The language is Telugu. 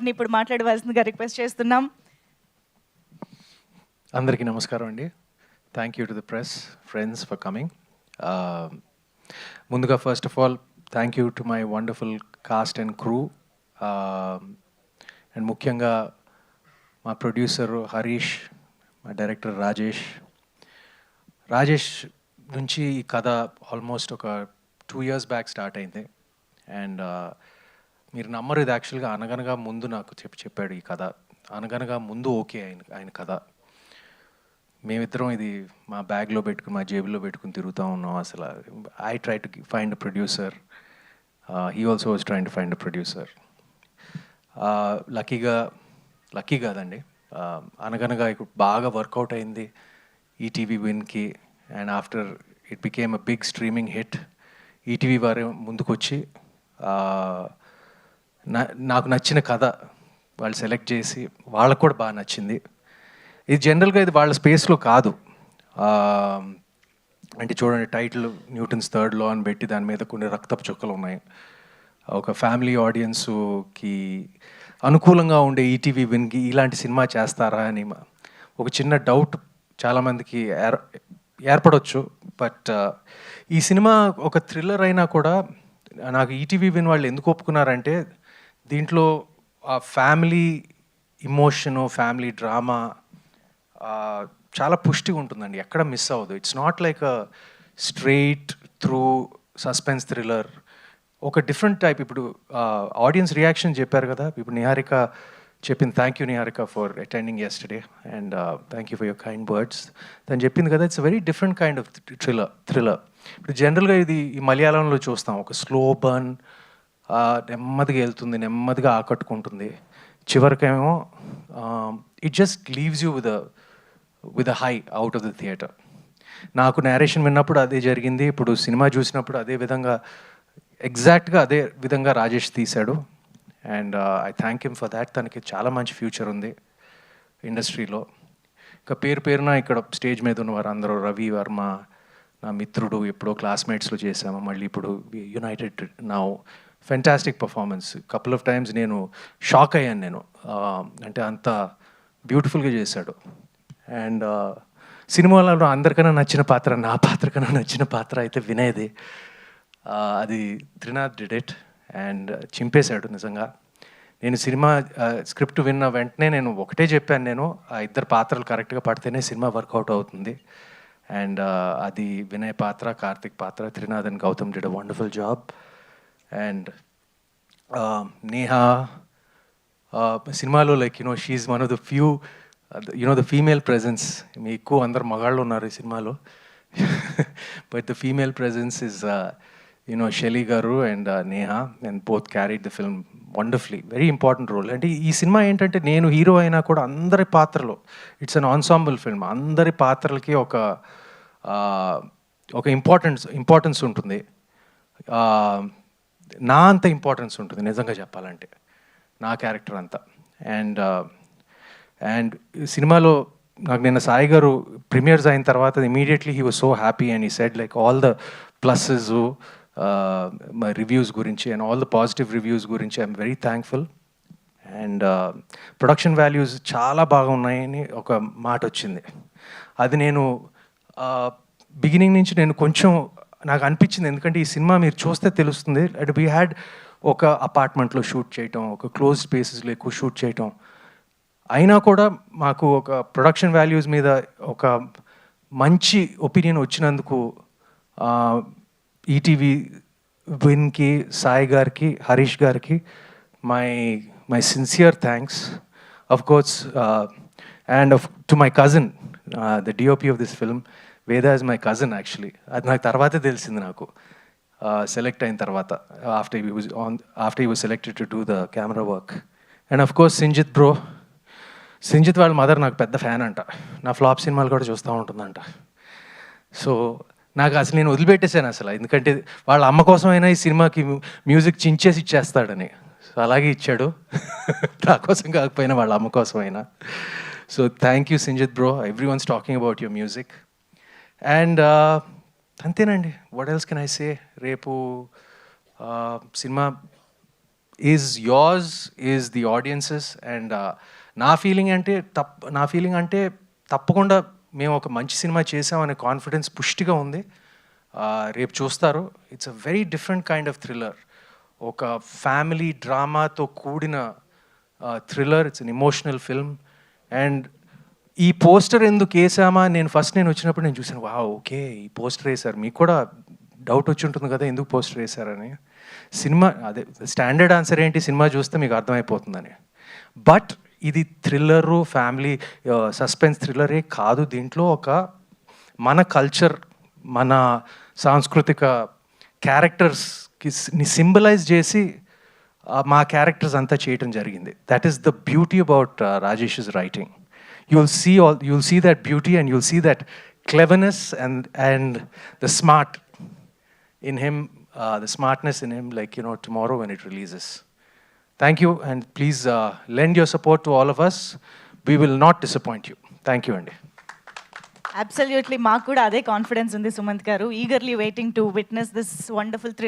వారిని ఇప్పుడు మాట్లాడవలసిందిగా రిక్వెస్ట్ చేస్తున్నాం. అందరికీ నమస్కారం అండి. Thank you to the press friends for coming. ముందుగా first of all thank you to my wonderful cast and crew, and ముఖ్యంగా మా ప్రొడ్యూసర్ హరీష్, మా డైరెక్టర్ రాజేష్ నుంచి ఈ కథ ఆల్మోస్ట్ ఒక 2 years బ్యాక్ స్టార్ట్ అయింది. అండ్ మీరు నమ్మరు, ఇది యాక్చువల్గా అనగనగా ముందు నాకు చెప్పాడు ఈ కథ. అనగనగా ముందు ఓకే ఆయన కథ. మేమిద్దరం ఇది మా బ్యాగ్లో పెట్టుకుని, మా జేబులో పెట్టుకుని తిరుగుతూ ఉన్నాం. అసలు I try to find a producer, he also was trying to find a producer. Lucky కాదండి, అనగనగా ఇప్పుడు బాగా వర్కౌట్ అయింది ఈటీవీ విన్కి. And after it became a big streaming hit. ETV వారు ముందుకొచ్చి నాకు నచ్చిన కథ వాళ్ళు సెలెక్ట్ చేసి, వాళ్ళకు కూడా బాగా నచ్చింది. ఇది జనరల్గా ఇది వాళ్ళ స్పేస్లో కాదు. అంటే చూడండి, టైటిల్ న్యూటన్స్ థర్డ్ లా అని పెట్టి దాని మీద కొన్ని రక్తపు చుక్కలు ఉన్నాయి. ఒక ఫ్యామిలీ ఆడియన్స్కి అనుకూలంగా ఉండే ఈటీవీ విన్కి ఇలాంటి సినిమా చేస్తారా అని ఒక చిన్న డౌట్ చాలామందికి ఏర్పడవచ్చు. బట్ ఈ సినిమా ఒక థ్రిల్లర్ అయినా కూడా నాకు ఈటీవీ విన్ వాళ్ళు ఎందుకు ఒప్పుకున్నారంటే, దీంట్లో ఆ ఫ్యామిలీ ఇమోషను, ఫ్యామిలీ డ్రామా చాలా పుష్టిగా ఉంటుందండి, ఎక్కడ మిస్ అవ్వదు. It's not like a straight through suspense thriller, ఒక డిఫరెంట్ టైప్. ఇప్పుడు ఆడియన్స్ రియాక్షన్ చెప్పారు కదా, ఇప్పుడు నిహారిక చెప్పింది. Thank you Niharika for attending yesterday, and thank you for your kind words. తను చెప్పింది కదా, it's very different kind of thriller. ఇప్పుడు జనరల్గా ఇది ఈ మలయాళంలో చూస్తాం, ఒక స్లో బర్న్, నెమ్మదిగా వెళ్తుంది, నెమ్మదిగా ఆకట్టుకుంటుంది, చివరికేమో it just leaves you with a high out of the theatre. నాకు నేరేషన్ విన్నప్పుడు అదే జరిగింది, ఇప్పుడు సినిమా చూసినప్పుడు అదే విధంగా, ఎగ్జాక్ట్గా అదే విధంగా రాజేష్ తీశాడు. And I thank him for that. తనకి చాలా మంచి ఫ్యూచర్ ఉంది ఇండస్ట్రీలో. ఇంకా పేరున ఇక్కడ స్టేజ్ మీద ఉన్నవారు అందరూ, రవి వర్మ నా మిత్రుడు, ఎప్పుడో క్లాస్మేట్స్లో చేశాము, మళ్ళీ ఇప్పుడు United now. Fantastic performance. Couple of times నేను షాక్ అయ్యాను నేను, అంటే అంత బ్యూటిఫుల్గా చేశాడు. అండ్ సినిమాలలో అందరికన్నా నచ్చిన పాత్ర, నా పాత్ర కన్నా నచ్చిన పాత్ర అయితే వినయ్ది. అది త్రినాథ్ డిడ్ ఇట్ అండ్ చింపేశాడు నిజంగా. నేను సినిమా స్క్రిప్ట్ విన్న వెంటనే నేను ఒకటే చెప్పాను, నేను ఆ ఇద్దరు పాత్రలు కరెక్ట్గా పడితేనే సినిమా వర్కౌట్ అవుతుంది. అండ్ అది వినయ్ పాత్ర, కార్తిక్ పాత్ర, Trinath and Gautam did a wonderful job. And Neha సినిమాలో like she's one of the few the female presence. మీ ఎక్కువ అందరు మగాళ్ళు ఉన్నారు ఈ సినిమాలో, but the female presence is Shelly గారు and Neha, and both carried the film wonderfully. Very important role. అంటే ఈ సినిమా ఏంటంటే, నేను హీరో అయినా కూడా అందరి పాత్రలు, ఇట్స్ అన్ ఆన్సాంబుల్ ఫిల్మ్, అందరి పాత్రలకి ఒక ఇంపార్టెన్స్ ఉంటుంది. నా అంత ఇంపార్టెన్స్ ఉంటుంది నిజంగా చెప్పాలంటే, నా క్యారెక్టర్ అంతా. అండ్ సినిమాలో నాకు నిన్న సాయి గారు ప్రీమియర్స్ అయిన తర్వాత immediately he was so happy and he said like all the pluses, my reviews గురించి and all the positive reviews గురించి I'm very thankful. And production values చాలా బాగా ఉన్నాయని ఒక మాట వచ్చింది. అది నేను బిగినింగ్ నుంచి నేను కొంచెం నాకు అనిపించింది, ఎందుకంటే ఈ సినిమా మీరు చూస్తే తెలుస్తుంది. అండ్ వీ హ్యాడ్ ఒక అపార్ట్మెంట్లో షూట్ చేయటం, ఒక క్లోజ్ స్పేసెస్లో ఎక్కువ షూట్ చేయటం, అయినా కూడా మాకు ఒక ప్రొడక్షన్ వాల్యూస్ మీద ఒక మంచి ఒపీనియన్ వచ్చినందుకు ఈటీవీ విన్కి, సాయి గారికి, హరీష్ గారికి my sincere thanks. Of course and to my cousin, the DOP of this film, వేద ఇస్ మై కజిన్ యాక్చువల్లీ. అది నాకు తర్వాతే తెలిసింది, నాకు సెలెక్ట్ అయిన తర్వాత, after he was selected to do the camera work. And of course Sinjith వాళ్ళ మదర్ నాకు పెద్ద ఫ్యాన్ అంట, నా ఫ్లాప్ సినిమాలు కూడా చూస్తూ ఉంటుందంట. సో నాకు అసలు నేను వదిలిపెట్టేశాను అసలు, ఎందుకంటే వాళ్ళ అమ్మ కోసమైనా ఈ సినిమాకి మ్యూజిక్ చించేసి ఇచ్చేస్తాడని. సో అలాగే ఇచ్చాడు, నా కోసం కాకపోయినా వాళ్ళ అమ్మ కోసమైనా. So thank you Sinjith bro, everyone's talking about your music. And అంతేనండి, what else can I say. రేపు సినిమా is yours, is the audiences. And నా ఫీలింగ్ అంటే తప్పకుండా మేము ఒక మంచి సినిమా చేసామనే కాన్ఫిడెన్స్ పుష్టిగా ఉంది. రేపు చూస్తారు. It's a very different kind of thriller. ఒక ఫ్యామిలీ డ్రామాతో కూడిన thriller. It's an emotional film. And ఈ పోస్టర్ ఎందుకు వేసామా, నేను వచ్చినప్పుడు నేను చూసాను, వా ఓకే ఈ పోస్టర్ వేశారు. మీకు కూడా డౌట్ వచ్చి ఉంటుంది కదా ఎందుకు పోస్టర్ వేశారని. సినిమా అదే స్టాండర్డ్ ఆన్సర్ ఏంటి, సినిమా చూస్తే మీకు అర్థమైపోతుందని. బట్ ఇది థ్రిల్లరు, ఫ్యామిలీ సస్పెన్స్ థ్రిల్లరే కాదు. దీంట్లో ఒక మన కల్చర్, మన సాంస్కృతిక క్యారెక్టర్స్కి సింబలైజ్ చేసి మా క్యారెక్టర్స్ అంతా చేయటం జరిగింది. That is the beauty about Rajesh's writing. You'll see that beauty, and you'll see that cleverness and the smart in him, the smartness in him, like, you know, tomorrow when it releases. Thank you, and please lend your support to all of us. We will not disappoint you. Thank you, Andy. Absolutely, మాకు కూడా అదే కాన్ఫిడెన్స్ ఉంది సుమంత్ గారు. Eagerly waiting to witness this wonderful